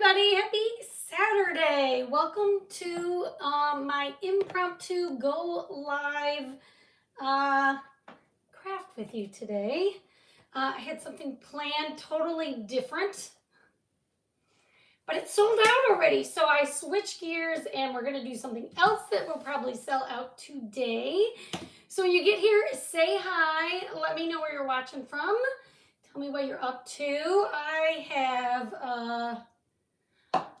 everybody. Happy Saturday. Welcome to my impromptu go live craft with you today. I had something planned totally different, but it's sold out already. So I switched gears and we're going to do something else that will probably sell out today. So when you get here, say hi. Let me know where you're watching from. Tell me what you're up to. I have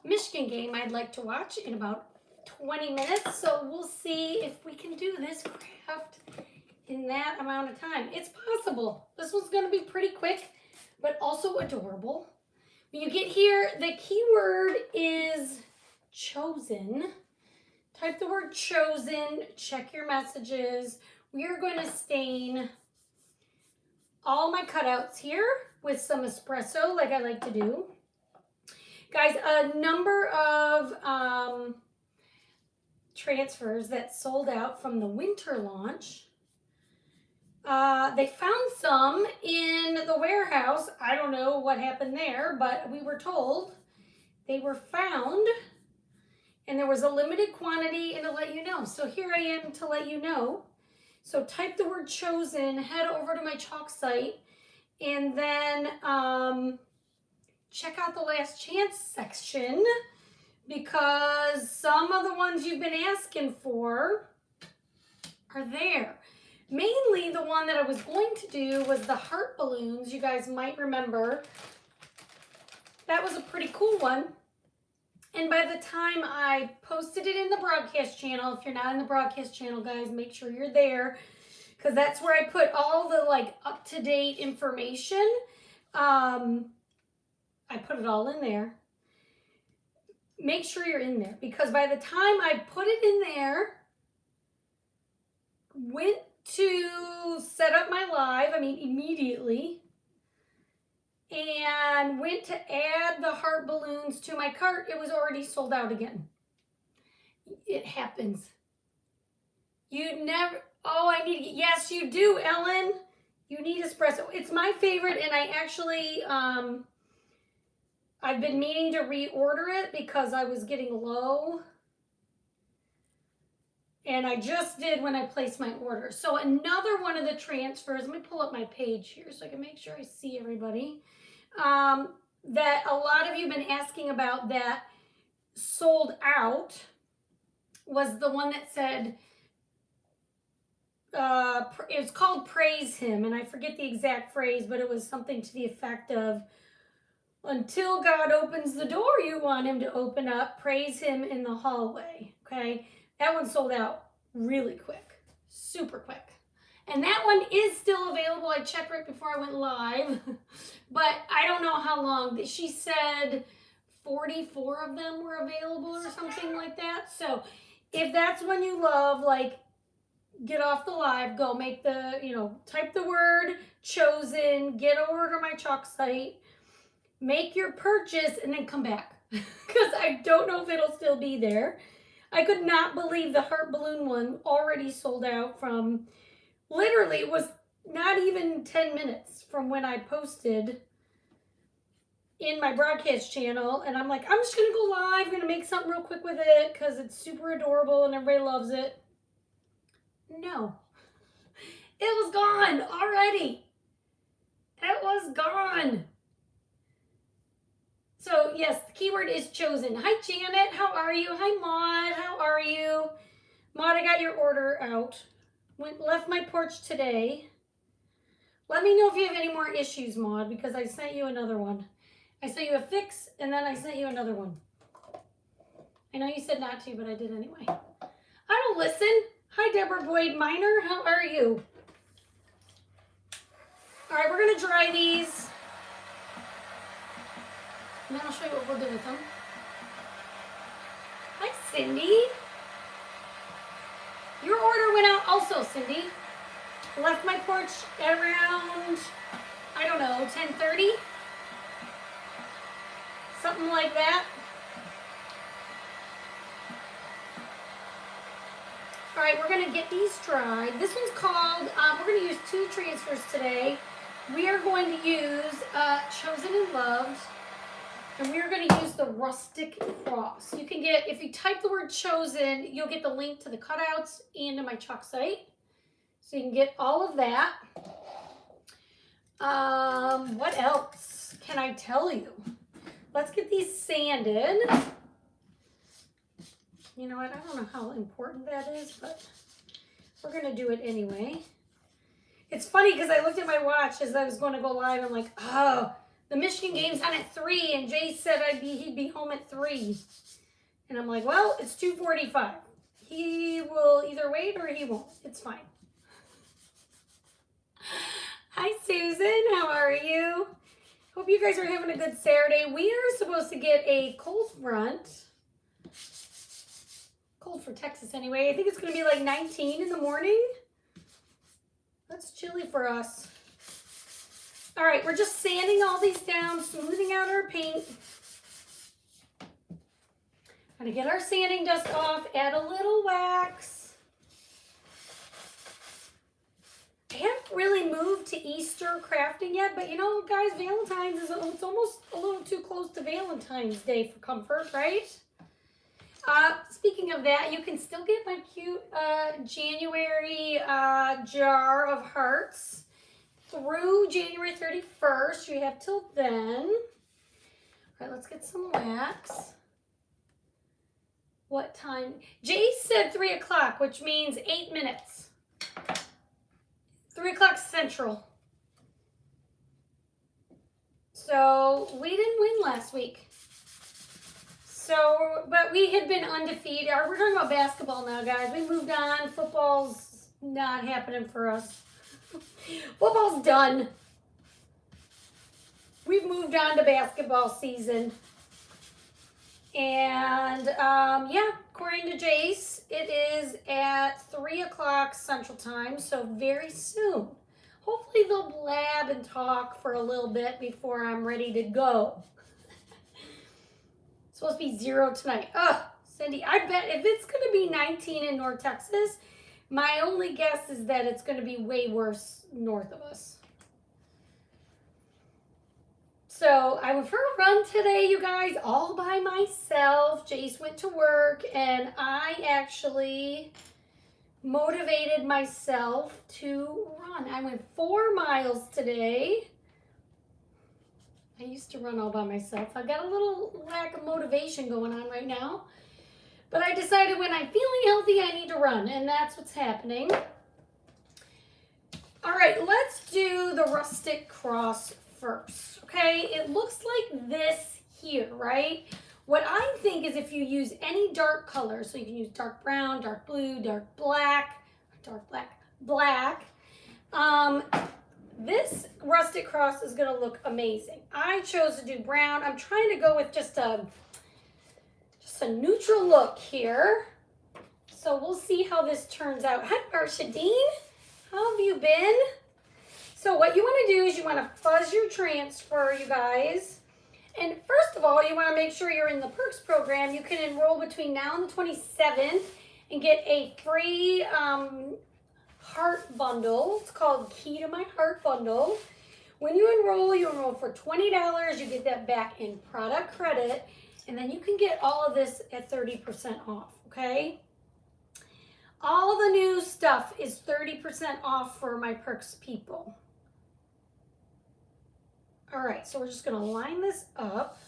Michigan game I'd like to watch in about 20 minutes. So we'll see if we can do this craft in that amount of time. It's possible. This one's going to be pretty quick, but also adorable. When you get here, the keyword is chosen. Type the word chosen, check your messages. We are going to stain all my cutouts here with some espresso like I like to do. Guys, a number of transfers that sold out from the winter launch. They found some in the warehouse. I don't know what happened there, but we were told they were found and there was a limited quantity and to let you know. So here I am to let you know. So type the word chosen, head over to my chalk site, and then check out the last chance section because some of the ones you've been asking for are there. Mainly the one that I was going to do was the heart balloons. You guys might remember. That was a pretty cool one. And by the time I posted it in the broadcast channel, if you're not in the broadcast channel, guys, make sure you're there because that's where I put all the like up-to-date information. I put it all in there. Make sure you're in there because by the time I put it in there, went to set up my live, immediately, and went to add the heart balloons to my cart, it was already sold out again. It happens. You never, I need to get, yes, you do, Ellen. You need espresso. It's my favorite, and I actually, I've been meaning to reorder it because I was getting low. And I just did when I placed my order. So another one of the transfers, let me pull up my page here so I can make sure I see everybody, that a lot of you have been asking about that sold out was the one that said, it was called Praise Him. And I forget the exact phrase, but it was something to the effect of, until God opens the door you want him to open up, praise him in the hallway, okay? That one sold out really quick, super quick. And that one is still available. I checked right before I went live, but I don't know how long. She said 44 of them were available or something like that. So if that's one you love, like, get off the live, go make the, type the word chosen, get over to my chalk site, make your purchase, and then come back because I don't know if it'll still be there. I could not believe the heart balloon one already sold out from, literally, it was not even 10 minutes from when I posted in my broadcast channel. And I'm like, I'm just going to go live. I'm going to make something real quick with it because it's super adorable and everybody loves it. No. It was gone already. It was gone. So, yes, the keyword is chosen. Hi, Janet. How are you? Hi, Maud. How are you? Maud, I got your order out. Left my porch today. Let me know if you have any more issues, Maud, because I sent you another one. I sent you a fix, and then I sent you another one. I know you said not to, but I did anyway. I don't listen. Hi, Deborah Boyd Minor. How are you? All right, we're going to dry these. And then I'll show you what we'll do with them. Hi, Cindy. Your order went out also, Cindy. Left my porch at around, I don't know, 10:30? Something like that. All right, we're going to get these dried. This one's called, we're going to use 2 transfers today. We are going to use Chosen and Loved. And we're going to use the rustic cross. You can get, if you type the word chosen, you'll get the link to the cutouts and to my chalk site. So you can get all of that. What else can I tell you? Let's get these sanded. You know what? I don't know how important that is, but we're going to do it anyway. It's funny because I looked at my watch as I was going to go live. I'm like, oh, the Michigan game's on at 3, and Jay said he'd be home at 3. And I'm like, well, it's 2:45. He will either wait or he won't. It's fine. Hi, Susan. How are you? Hope you guys are having a good Saturday. We are supposed to get a cold front. Cold for Texas anyway. I think it's going to be like 19 in the morning. That's chilly for us. All right, we're just sanding all these down, smoothing out our paint. Gonna get our sanding dust off, add a little wax. I haven't really moved to Easter crafting yet, but you know, guys, Valentine's it's almost a little too close to Valentine's Day for comfort, right? Speaking of that, you can still get my cute January jar of hearts through January 31st. You have till then. All right, let's get some wax. What time? Jay said 3 o'clock, which means 8 minutes. 3 o'clock Central. So we didn't win last week. So, but we had been undefeated. We're talking about basketball now, guys. We moved on. Football's not happening for us. Football's done. We've moved on to basketball season. And, yeah, according to Jace, it is at 3 o'clock Central Time, so very soon. Hopefully they'll blab and talk for a little bit before I'm ready to go. It's supposed to be 0 tonight. Ugh, Cindy, I bet if it's going to be 19 in North Texas, my only guess is that it's going to be way worse north of us. So I went for a run today, you guys, all by myself. Jace went to work, and I actually motivated myself to run. I went 4 miles today. I used to run all by myself. I've got a little lack of motivation going on right now. But I decided when I'm feeling healthy, I need to run, and that's what's happening. All right, let's do the rustic cross first, okay? It looks like this here, right? What I think is if you use any dark color, so you can use dark brown, dark blue, black, this rustic cross is gonna look amazing. I chose to do brown. I'm trying to go with just a neutral look here. So we'll see how this turns out. Hi, Arshadeen. How have you been? So what you want to do is you want to fuzz your transfer, you guys. And first of all, you want to make sure you're in the Perks program. You can enroll between now and the 27th and get a free heart bundle. It's called Key to My Heart Bundle. When you enroll for $20. You get that back in product credit. And then you can get all of this at 30% off, okay? All the new stuff is 30% off for my Perks people. All right, so we're just gonna line this up.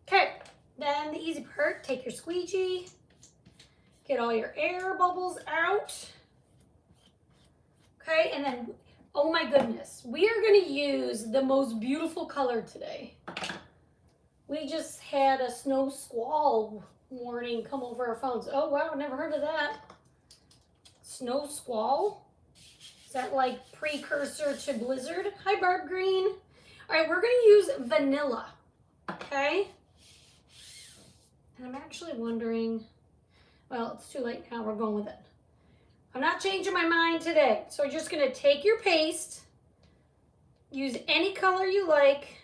Okay, then the easy part, take your squeegee, get all your air bubbles out. Okay, and then, oh my goodness, we are gonna use the most beautiful color today. We just had a snow squall warning come over our phones. Oh wow, never heard of that. Snow squall? Is that like precursor to blizzard? Hi, Barb Green. All right, we're gonna use vanilla, okay? And I'm actually wondering, well, it's too late now, we're going with it. I'm not changing my mind today. So we're just gonna take your paste, use any color you like,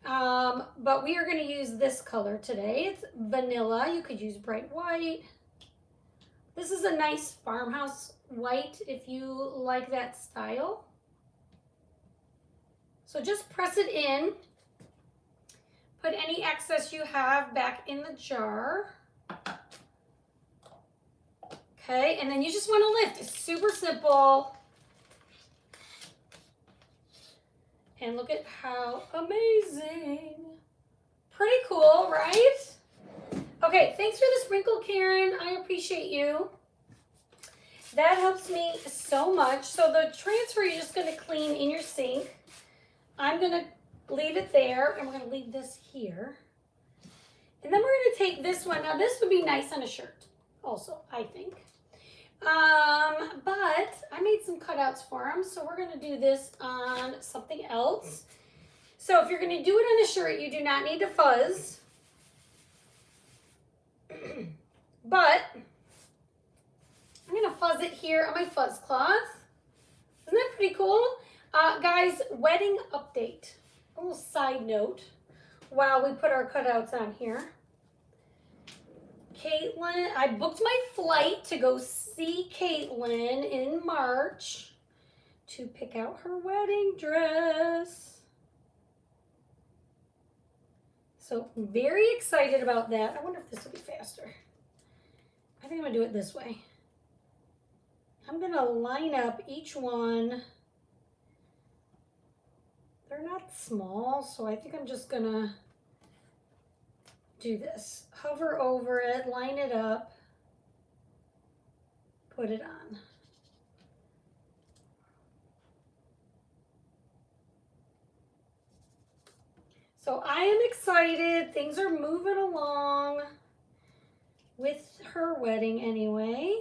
but we are gonna use this color today. It's vanilla. You could use bright white. This is a nice farmhouse white if you like that style. So just press it in. Put any excess you have back in the jar. Okay, and then you just want to lift. It's super simple. And look at how amazing. Pretty cool, right? Okay, thanks for the sprinkle, Karen. I appreciate you. That helps me so much. So the transfer you're just going to clean in your sink. I'm going to leave it there, and we're going to leave this here. And then we're going to take this one. Now, this would be nice on a shirt also, I think. But I made some cutouts for them, so we're going to do this on something else. So if you're going to do it on a shirt, you do not need to fuzz. But I'm going to fuzz it here on my fuzz cloth. Isn't that pretty cool? Guys, wedding update. A little side note while we put our cutouts on here. Caitlin, I booked my flight to go see Caitlin in March to pick out her wedding dress. So very excited about that. I wonder if this will be faster. I think I'm gonna do it this way. I'm gonna line up each one. They're not small, so I think I'm just gonna do this. Hover over it, line it up, put it on. So I am excited. Things are moving along with her wedding anyway.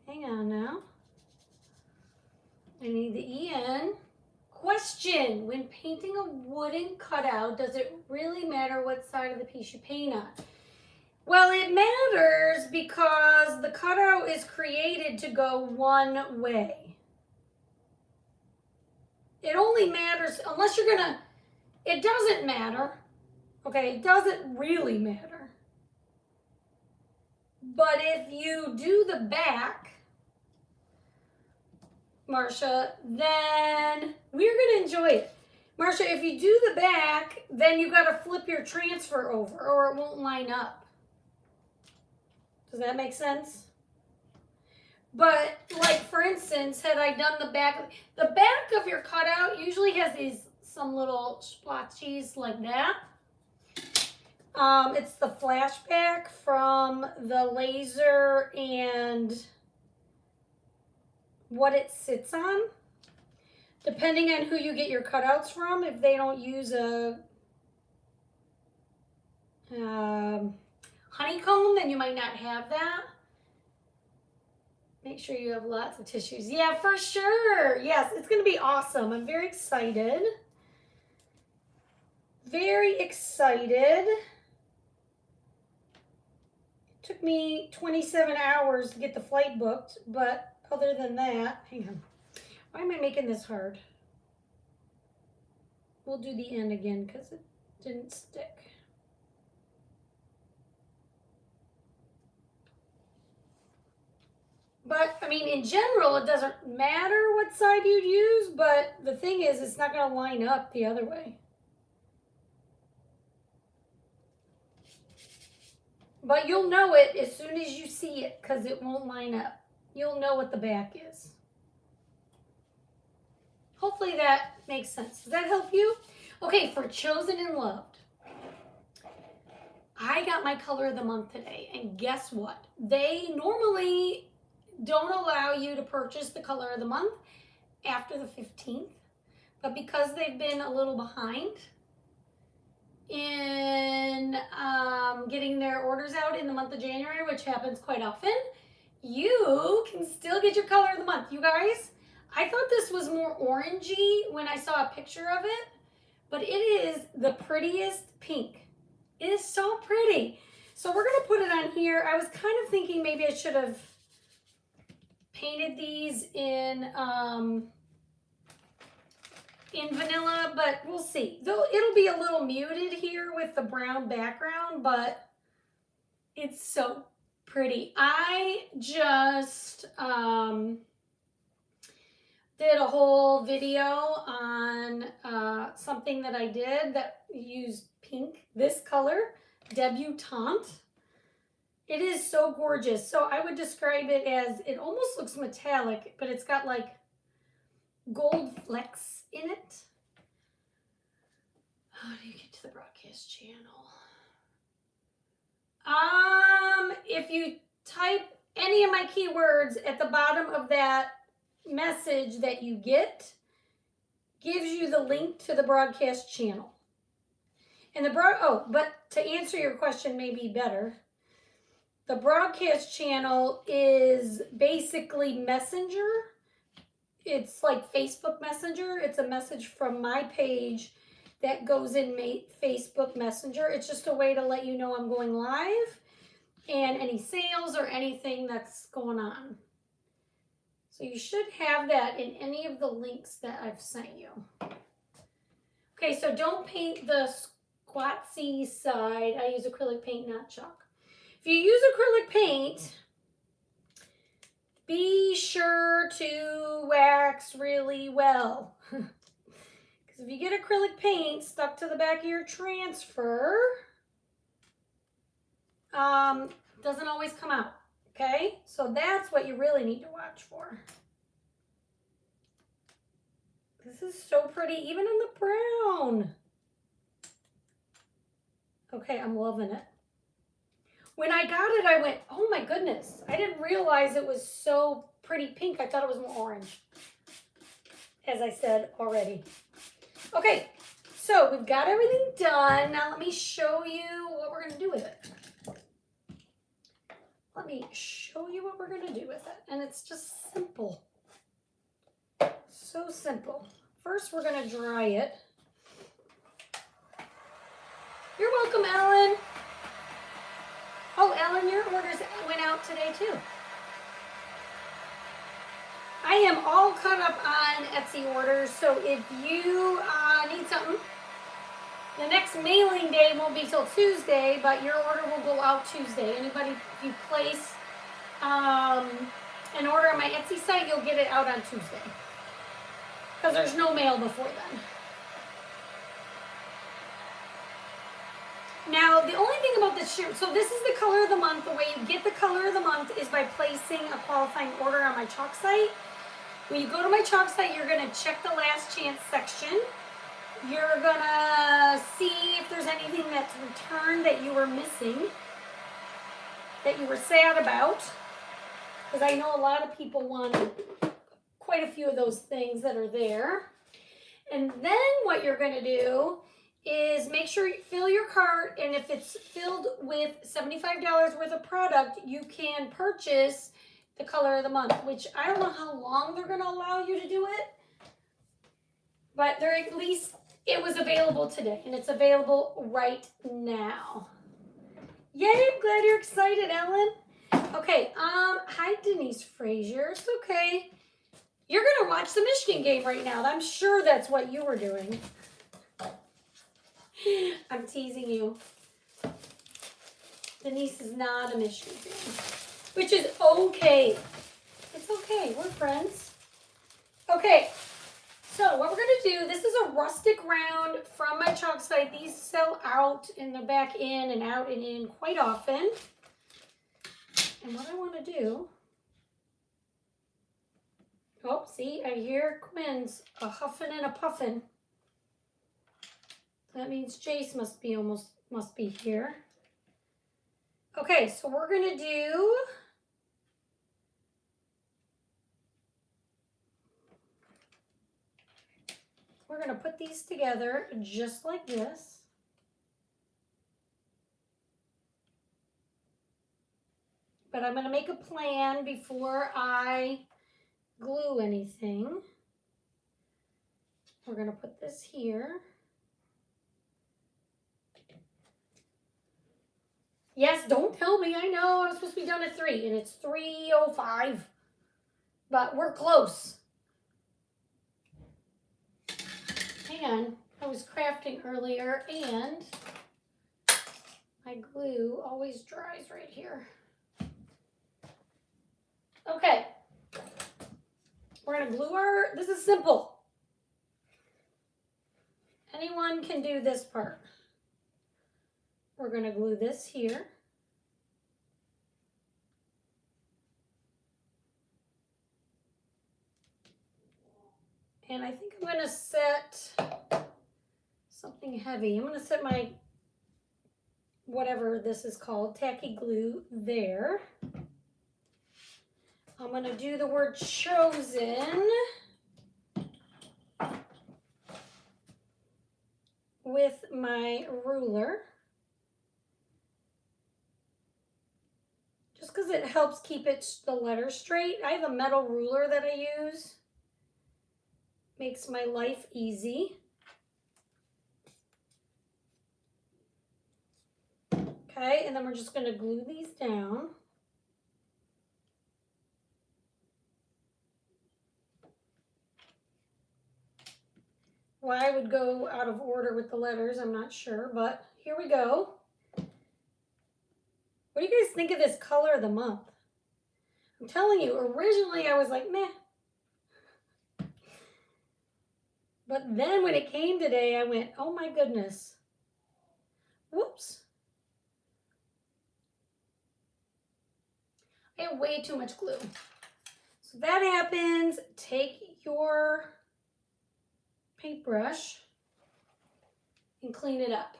Hang on now. I need the EN. Question, when painting a wooden cutout, does it really matter what side of the piece you paint on? Well, it matters because the cutout is created to go one way. It only matters, unless you're gonna, it doesn't matter. Okay, it doesn't really matter. But if you do the back, Marcia, then we're gonna enjoy it. Marcia, if you do the back, then you gotta flip your transfer over or it won't line up. Does that make sense? But like for instance, had I done the back of your cutout usually has some little splotches like that. It's the flashback from the laser and what it sits on. Depending on who you get your cutouts from, if they don't use a honeycomb, then you might not have that. Make sure you have lots of tissues. Yeah, for sure. Yes, it's going to be awesome. I'm very excited. Very excited. It took me 27 hours to get the flight booked, but other than that, hang on. Why am I making this hard? We'll do the end again because it didn't stick. But, I mean, in general, it doesn't matter what side you'd use, but the thing is, it's not going to line up the other way. But you'll know it as soon as you see it because it won't line up. You'll know what the back is. Hopefully that makes sense. Does that help you? Okay, for Chosen and Loved. I got my color of the month today, and guess what? They normally don't allow you to purchase the color of the month after the 15th, but because they've been a little behind in getting their orders out in the month of January, which happens quite often, you can still get your color of the month. You guys, I thought this was more orangey when I saw a picture of it, but it is the prettiest pink. It is so pretty. So we're gonna put it on here. I was kind of thinking maybe I should have painted these in vanilla, but we'll see. Though it'll be a little muted here with the brown background, but it's so pretty. I just did a whole video on something that I did that used pink, this color, Debutante. It is so gorgeous. So I would describe it as, it almost looks metallic, but it's got like gold flecks in it. How do you get to the broadcast channel? If you type any of my keywords at the bottom of that message that you get, gives you the link to the broadcast channel. And but to answer your question maybe better, the broadcast channel is basically Messenger. It's like Facebook Messenger. It's a message from my page that goes in Facebook Messenger. It's just a way to let you know I'm going live and any sales or anything that's going on. So you should have that in any of the links that I've sent you. Okay, so don't paint the squatsy side. I use acrylic paint, not chalk. If you use acrylic paint, be sure to wax really well. Because if you get acrylic paint stuck to the back of your transfer, doesn't always come out, okay? So that's what you really need to watch for. This is so pretty, even in the brown. Okay, I'm loving it. When I got it, I went, oh my goodness. I didn't realize it was so pretty pink. I thought it was more orange, as I said already. Okay, so we've got everything done. Now let me show you what we're going to do with it. Let me show you what we're going to do with it. And it's just simple. So simple. First, we're going to dry it. You're welcome, Ellen. Oh, Ellen, your orders went out today, too. I am all caught up on Etsy orders, so if you need something, the next mailing day won't be till Tuesday, but your order will go out Tuesday. Anybody, if you place an order on my Etsy site, you'll get it out on Tuesday. Because there's no mail before then. Now, the only thing about this shirt, so this is the color of the month. The way you get the color of the month is by placing a qualifying order on my chalk site. When you go to my chalk site, you're going to check the last chance section. You're going to see if there's anything that's returned that you were missing, that you were sad about. Because I know a lot of people want quite a few of those things that are there. And then what you're going to do is make sure you fill your cart, and if it's filled with $75 worth of product, you can purchase the color of the month, which I don't know how long they're going to allow you to do it, but they're at least, it was available today, and it's available right now. Yay, I'm glad you're excited, Ellen. Okay, hi, Denise Frazier. It's okay. You're going to watch the Michigan game right now. I'm sure that's what you were doing. I'm teasing you. Denise is not a Michigan fan, which is okay. It's okay. We're friends. Okay, so what we're going to do, this is a rustic round from my chalk site. These sell out and they're back in and out and in quite often. And what I want to do, oh, see, I hear Quinn's a huffing and a puffing. That means Jace must be here. Okay, so we're gonna do put these together just like this. But I'm gonna make a plan before I glue anything. We're gonna put this here. Yes, don't tell me. I know I'm supposed to be done at 3, and it's 3:05. But we're close. Hang on. I was crafting earlier, and my glue always dries right here. Okay. We're going to glue our, this is simple. Anyone can do this part. We're going to glue this here. And I think I'm going to set something heavy. I'm going to set my, whatever this is called, tacky glue there. I'm going to do the word chosen with my ruler. Just because it helps keep the letters straight. I have a metal ruler that I use. Makes my life easy. Okay, and then we're just going to glue these down. Why I would go out of order with the letters, I'm not sure, but here we go. What do you guys think of this color of the month? I'm telling you, originally I was like, meh. But then when it came today, I went, oh my goodness. Whoops. I have way too much glue. So that happens. Take your paintbrush and clean it up.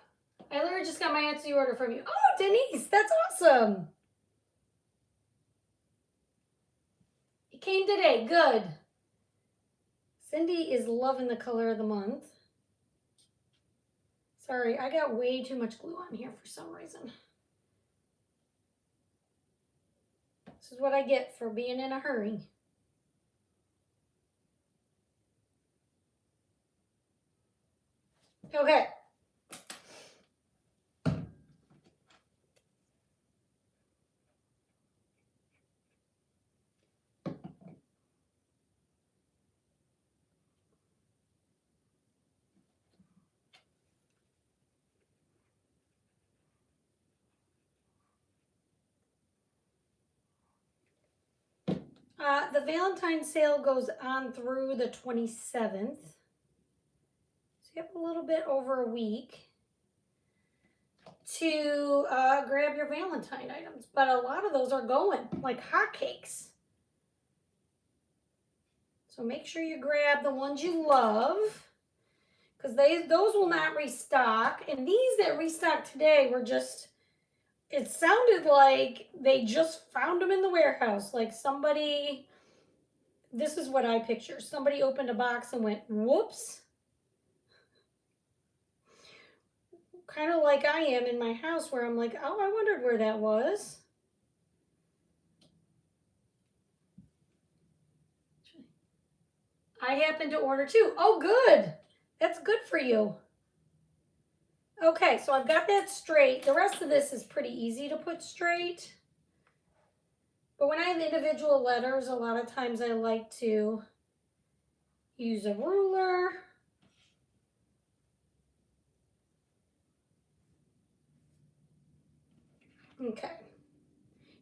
I literally just got my Etsy order from you. Oh, Denise, that's awesome. It came today. Good. Cindy is loving the color of the month. Sorry, I got way too much glue on here for some reason. This is what I get for being in a hurry. Okay. The Valentine's sale goes on through the 27th. So you have a little bit over a week to grab your Valentine items. But a lot of those are going like hotcakes. So make sure you grab the ones you love, because those will not restock. And these that restocked today were just, it sounded like they just found them in the warehouse. Like somebody, this is what I picture. Somebody opened a box and went, whoops. Kind of like I am in my house where I'm like, oh, I wondered where that was. I happened to order too. Oh, good. That's good for you. Okay, so I've got that straight. The rest of this is pretty easy to put straight. But when I have individual letters, a lot of times I like to use a ruler. Okay.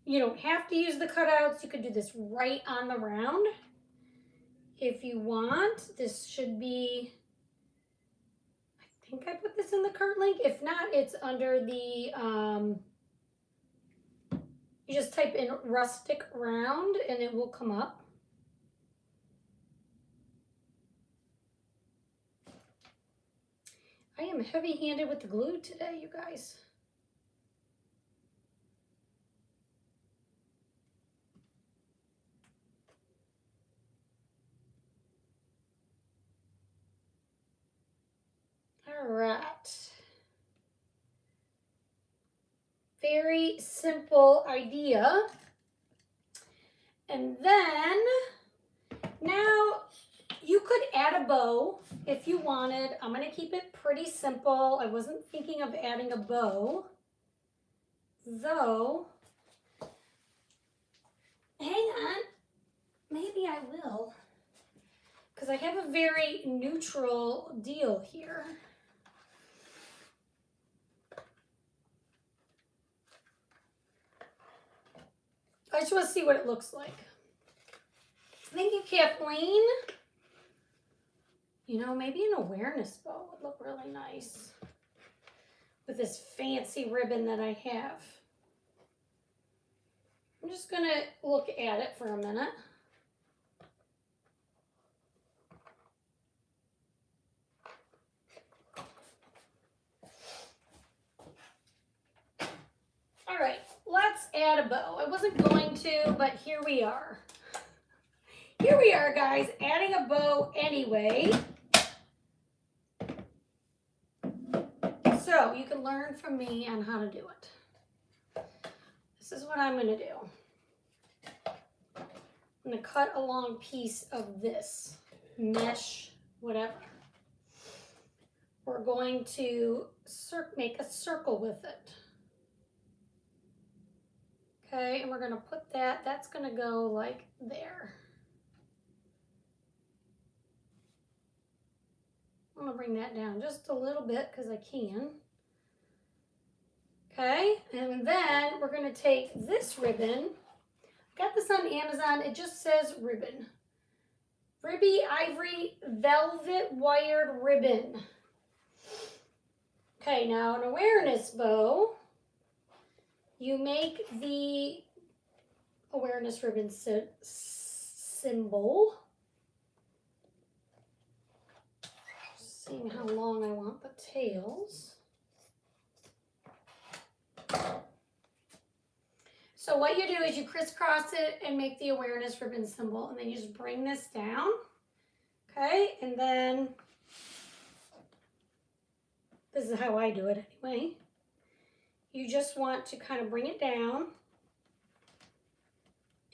You don't have to use the cutouts. You could do this right on the round if you want. This should be, I think I put this in the cart link. If not, it's under the, you just type in rustic round and it will come up. I am heavy-handed with the glue today, you guys. All right. Very simple idea. And then now you could add a bow if you wanted. I'm going to keep it pretty simple. I wasn't thinking of adding a bow, though. Hang on. Maybe I will, because I have a very neutral deal here. I just want to see what it looks like. Thank you, Kathleen. You know, maybe an awareness bow would look really nice with this fancy ribbon that I have. I'm just going to look at it for a minute. All right, let's add a bow. I wasn't going to, but here we are. Here we are, guys, adding a bow anyway. So you can learn from me on how to do it. This is what I'm going to do. I'm going to cut a long piece of this mesh, whatever. We're going to make a circle with it. Okay, and we're going to put that, that's going to go like there. I'm going to bring that down just a little bit because I can. Okay, and then we're going to take this ribbon. I got this on Amazon. It just says ribbon. Ribby Ivory Velvet Wired Ribbon. Okay, now an awareness bow. You make the awareness ribbon symbol. Seeing how long I want the tails. So what you do is you crisscross it and make the awareness ribbon symbol, and then you just bring this down. Okay, and then this is how I do it anyway. You just want to kind of bring it down,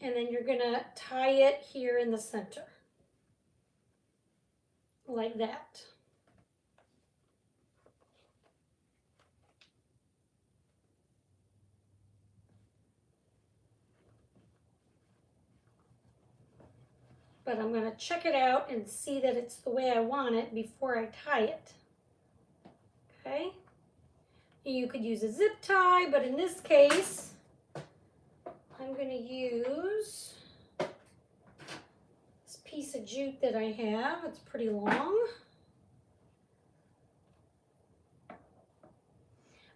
and then you're gonna tie it here in the center, like that. But I'm gonna check it out and see that it's the way I want it before I tie it. Okay? You could use a zip tie, but in this case, I'm gonna use this piece of jute that I have. It's pretty long.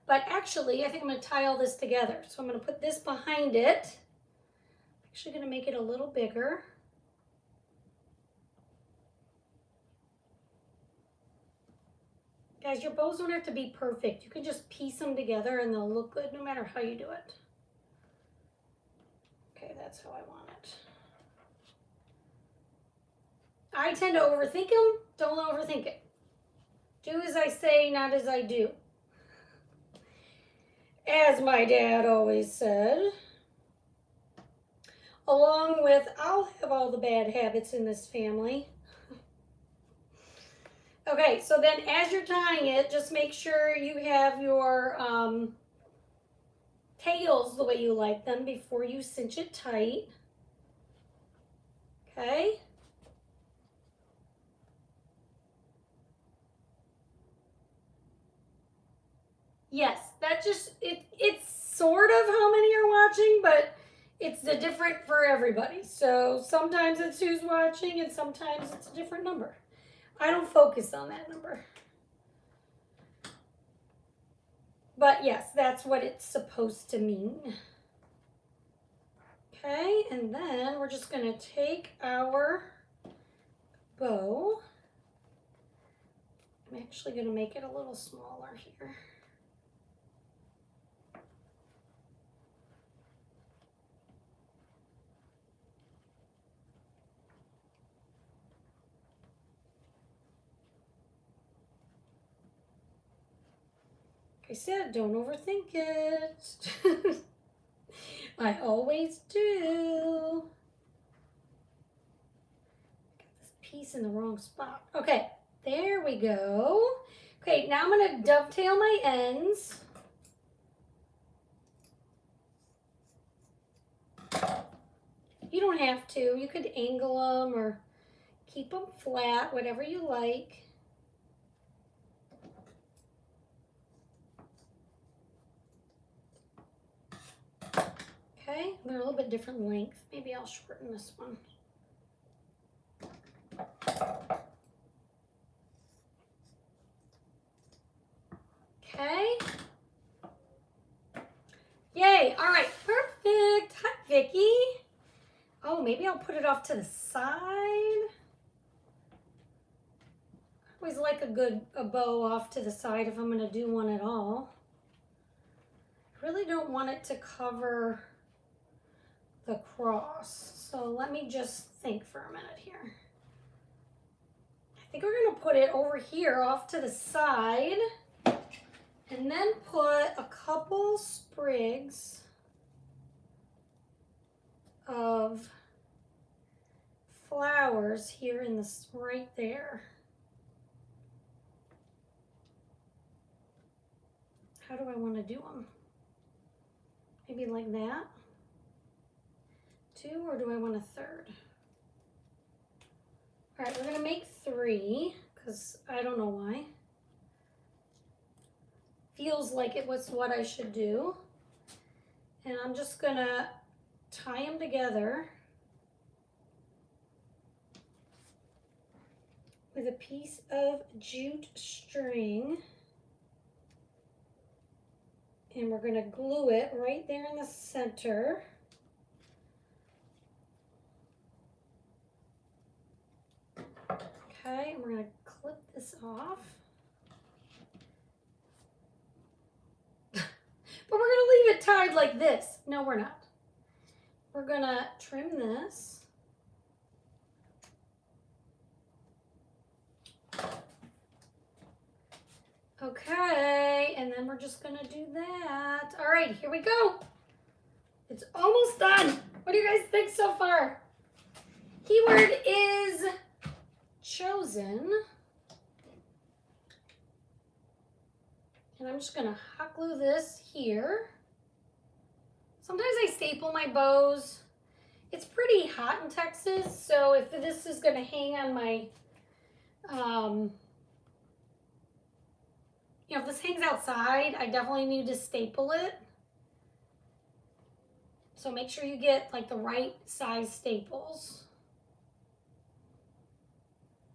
But actually, I think I'm gonna tie all this together. So I'm gonna put this behind it. I'm actually gonna make it a little bigger. Guys, your bows don't have to be perfect. You can just piece them together and they'll look good no matter how you do it. Okay, that's how I want it. I tend to overthink them. Don't overthink it. Do as I say, not as I do. As my dad always said. Along with, I'll have all the bad habits in this family. Okay, so then as you're tying it, just make sure you have your tails the way you like them before you cinch it tight. Okay. Yes, that just, it's sort of how many are watching, but it's different for everybody. So sometimes it's who's watching and sometimes it's a different number. I don't focus on that number. But yes, that's what it's supposed to mean. Okay, and then we're just going to take our bow. I'm actually going to make it a little smaller here. Like I said, don't overthink it. I always do. Got this piece in the wrong spot. Okay, there we go. Okay, now I'm going to dovetail my ends. You don't have to. You could angle them or keep them flat, whatever you like. Okay, they're a little bit different length. Maybe I'll shorten this one. Okay. Yay. All right. Perfect. Hi, Vicky. Oh, maybe I'll put it off to the side. I always like a bow off to the side if I'm going to do one at all. I really don't want it to cover the cross. So let me just think for a minute here. I think we're going to put it over here off to the side and then put a couple sprigs of flowers here in this right there. How do I want to do them? Maybe like that? 2, or do I want a 3rd? All right, we're gonna make 3 because I don't know why. Feels like it was what I should do. And I'm just gonna tie them together with a piece of jute string. And we're gonna glue it right there in the center. Okay, and we're gonna clip this off. But we're gonna leave it tied like this. No, we're not. We're gonna trim this. Okay, and then we're just gonna do that. All right, here we go. It's almost done. What do you guys think so far? Keyword is chosen. And I'm just gonna hot glue this here. Sometimes I staple my bows. It's pretty hot in Texas, so if this is gonna hang on my, if this hangs outside, I definitely need to staple it. So make sure you get like the right size staples.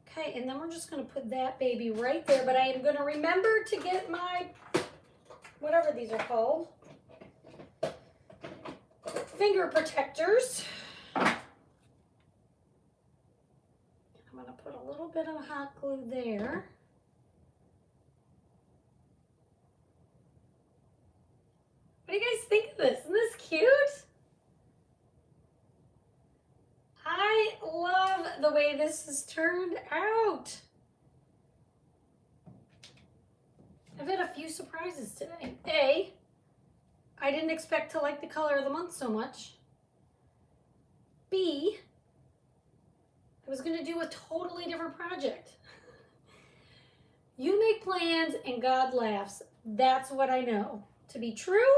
Okay, and then we're just gonna put that baby right there, but I am gonna remember to get my, whatever these are called, finger protectors. I'm gonna put a little bit of hot glue there. What do you guys think of this? Isn't this cute? I love the way this has turned out. I've had a few surprises today. A, I didn't expect to like the color of the month so much. B, I was gonna do a totally different project. You make plans and God laughs. That's what I know to be true,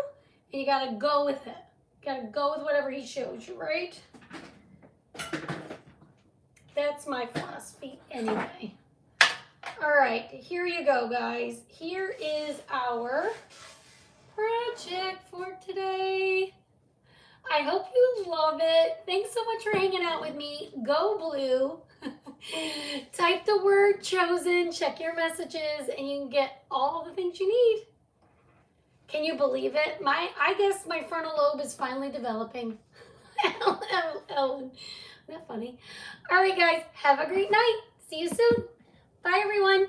and you gotta go with it. You gotta go with whatever he shows you, right? That's my philosophy anyway. All right, here you go, guys. Here is our project for today. I hope you love it. Thanks so much for hanging out with me. Go blue. Type the word chosen, check your messages, and you can get all the things you need. Can you believe it? I guess my frontal lobe is finally developing. Ellen. Isn't that funny? All right, guys. Have a great night. See you soon. Bye, everyone.